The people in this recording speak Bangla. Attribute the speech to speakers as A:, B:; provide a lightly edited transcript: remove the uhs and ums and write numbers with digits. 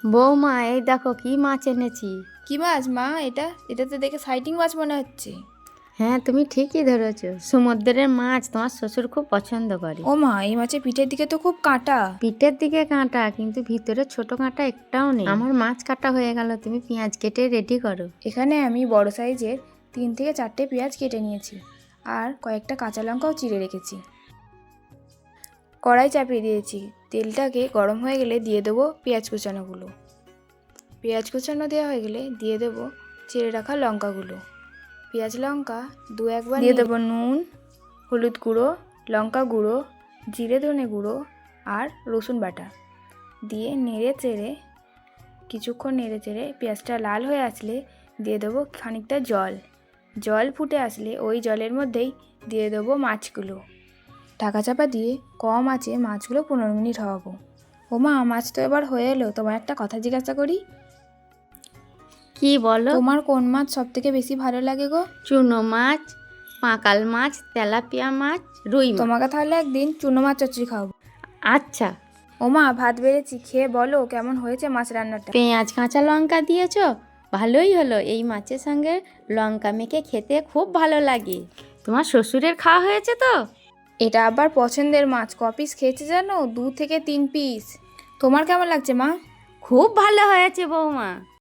A: বৌমা, এই দেখো কি মাছ এনেছি।
B: কি মাছ মা? এটা তো দেখে সাইটিং মাছ মনে হচ্ছে।
A: হ্যাঁ, তুমি ঠিকই ধরেছো, সমুদ্রের মাছ তোমার শ্বশুর খুব পছন্দ করে।
B: ও মা, এই মাছের পিঠের দিকে তো খুব কাঁটা।
A: পিঠের দিকে কাঁটা, কিন্তু ভিতরে ছোট কাঁটা একটাও নেই। আমার মাছ কাটা হয়ে গেল, তুমি পেঁয়াজ কেটে রেডি করো।
B: এখানে আমি বড় সাইজের 3 থেকে 4টে পেঁয়াজ কেটে নিয়েছি, আর কয়েকটা কাঁচা লঙ্কাও চিড়ে রেখেছি। কড়াই চাপিয়ে দিয়েছি, তেলটাকে গরম হয়ে গেলে দিয়ে দেবো পেঁয়াজ কুচানোগুলো। পেঁয়াজ কুচানো দেওয়া হয়ে গেলে দিয়ে দেবো চিড়ে রাখা লঙ্কাগুলো। পেঁয়াজ লঙ্কা একবার দিয়ে দেবো নুন, হলুদ গুঁড়ো, লঙ্কা গুঁড়ো, জিরে ধনে গুঁড়ো আর রসুন বাটা দিয়ে নেড়ে চেড়ে কিছুক্ষণ নেড়ে চেড়ে পেঁয়াজটা লাল হয়ে আসলে দিয়ে দেবো খানিকটা জল। জল ফুটে আসলে ওই জলের মধ্যেই দিয়ে দেবো মাছগুলো। ঢাকা চাপা দিয়ে কম আঁচে মাছগুলো 15 মিনিট হওয়াবো। ও মা, মাছ তো এবার হয়ে এলো, তোমার একটা কথা জিজ্ঞাসা করি।
A: কি বলো?
B: তোমার কোন মাছ সব থেকে বেশি ভালো লাগে গো?
A: চুনো মাছ, পাঁকাল মাছ, তেলাপিয়া মাছ, রুই মাছ।
B: তোমাকে তাহলে একদিন চুনো মাছ চচ্চড়ি খাওয়াবো।
A: আচ্ছা।
B: ও মা, ভাত বেড়েছি, খেয়ে বলো কেমন হয়েছে মাছ রান্নাটা।
A: পেঁয়াজ কাঁচা লঙ্কা দিয়েছো, ভালোই হলো। এই মাছের সঙ্গে লঙ্কা মেখে খেতে খুব ভালো লাগে। তোমার শ্বশুরের খাওয়া হয়েছে তো?
B: এটা আবার পছন্দের মাছ, ক পিস খেয়েছে জানো? 2 থেকে 3 পিস। তোমার কেমন লাগছে মা?
A: খুব ভালো হয়েছে বৌমা।